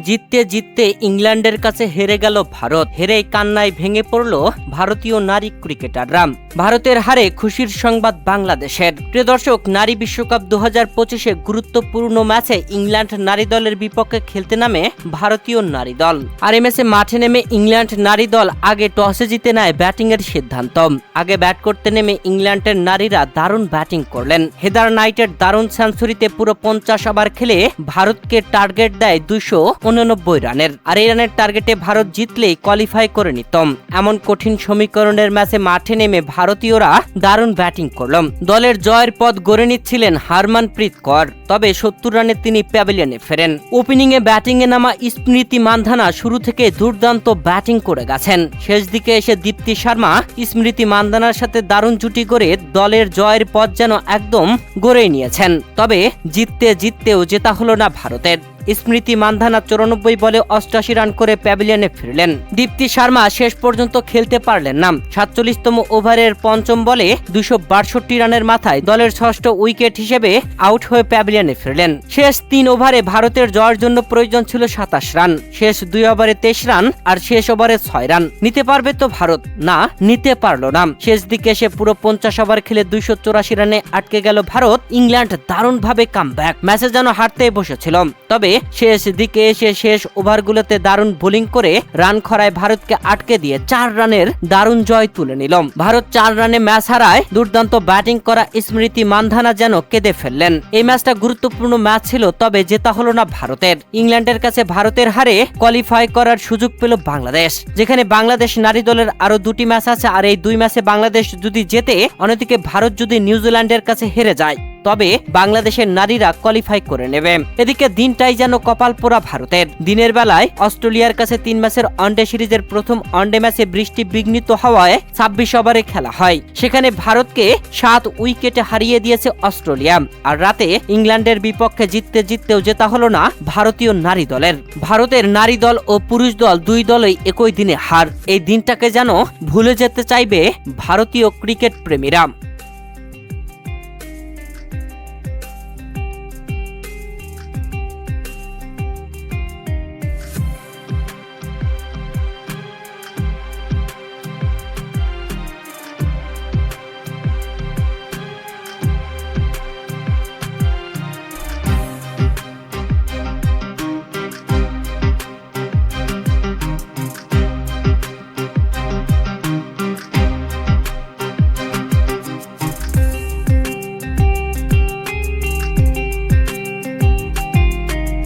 জিততে জিততে ইংল্যান্ডের কাছে হেরে গেল ভারত। হেরে কান্নায় ভেঙে পড়ল ভারতীয় নারী ক্রিকেটাররা। ভারতের হারে খুশির সংবাদ বাংলাদেশের। প্রিয় দর্শক, নারী বিশ্বকাপ 2025-এ গুরুত্বপূর্ণ ম্যাচে ইংল্যান্ড নারী দলের বিপক্ষে খেলতে নামে ভারতীয় নারী দল। আর এই ম্যাচে মাঠে নেমে ইংল্যান্ড নারী দল আগে টসে জিতে নেয় ব্যাটিং এর সিদ্ধান্ত। আগে ব্যাট করতে নেমে ইংল্যান্ডের নারীরা দারুণ ব্যাটিং করলেন। হেদার নাইটের দারুণ সেঞ্চুরিতে পুরো 50 ওভার খেলে ভারতকে টার্গেট দেয় 289 রানের। আর এই রানের টার্গেটে ভারত জিতলেই কোয়ালিফাই করে নিত। এমন কঠিন সমীকরণের ম্যাচে মাঠে নেমে ভারতীয়রা দারুণ ব্যাটিং করল। দলের জয়ের পথ গড়ে নিচ্ছিলেন হারমানপ্রীত কৌর। তবে 70 রানে তিনি প্যাভিলিয়নে ফেরেন। ওপেনিং এ ব্যাটিং এ নামা স্মৃতি মান্ধানা শুরু থেকে দুর্দান্ত ব্যাটিং করে গেছেন। শেষ দিকে এসে দীপ্তি শর্মা স্মৃতি মান্ধানার সাথে দারুণ জুটি করে দলের জয়ের পথ যেন একদম গড়ে নিয়েছেন। তবে জিততেও জেতা হলো না ভারতের। স্মৃতি মান্ধানা 94 বলে 88 রান করে প্যাভিলিয়নে ফিরলেন। দীপ্তি শর্মা শেষ পর্যন্ত খেলতে পারলেন না। 47তম ওভারের পঞ্চম বলে 262 রানের মাথায় দলের ষষ্ঠ উইকেট হিসেবে আউট হয়ে প্যাভিলিয়নে ফিরলেন। শেষ 3 ওভারে ভারতের জয়ের জন্য প্রয়োজন ছিল 27 রান। শেষ 2 ওভারে 23 রান আর শেষ ওভারে 6 রান। নিতে পারবে তো ভারত? না, নিতে পারলো না। শেষ দিকে এসে পুরো 50 ওভার খেলে 284 রানে আটকে গেল ভারত। ইংল্যান্ড দারুণভাবে কামব্যাক। ম্যাচে যেন হারতেই বসেছিল। তবে শেষ দিকে এসে শেষ ওভারগুলোতে দারুণ বোলিং করে রান খরায় ভারতকে আটকে দিয়ে 4 রানের দারুণ জয় তুলে নিল। ভারত 4 রানে ম্যাচ হারায় দুর্দান্ত ব্যাটিং করা স্মৃতি মান্ধানা যেন কেঁদে ফেললেন। এই ম্যাচটা গুরুত্বপূর্ণ ম্যাচ ছিল, তবে জেতা হলো না ভারতের। ইংল্যান্ডের কাছে ভারতের হারে কোয়ালিফাই করার সুযোগ পেল বাংলাদেশ, যেখানে বাংলাদেশ নারী দলের আরো 2টি ম্যাচ আছে। আর এই 2 ম্যাচে বাংলাদেশ যদি জেতে, অন্যদিকে ভারত যদি নিউজিল্যান্ডের কাছে হেরে যায়, তবে বাংলাদেশের নারীরা কোয়ালিফাই করে নেবে। এদিকে দিনটাই যেন কপাল পোড়া ভারতের। দিনের বেলায় অস্ট্রেলিয়ার কাছে 3 ম্যাচের ওয়ানডে সিরিজের প্রথম ওয়ানডে ম্যাচে বৃষ্টি বিঘ্নিত হওয়ায় 26 ওভারে খেলা হয়। সেখানে ভারতকে 7 উইকেটে হারিয়ে দিয়েছে অস্ট্রেলিয়া। আর রাতে ইংল্যান্ডের বিপক্ষে জিততেও জেতা হলো না ভারতীয় নারী দলের। ভারতের নারী দল ও পুরুষ দল 2 দলই একই দিনে হার। এই দিনটাকে যেন ভুলে যেতে চাইবে ভারতীয় ক্রিকেট প্রেমীরা।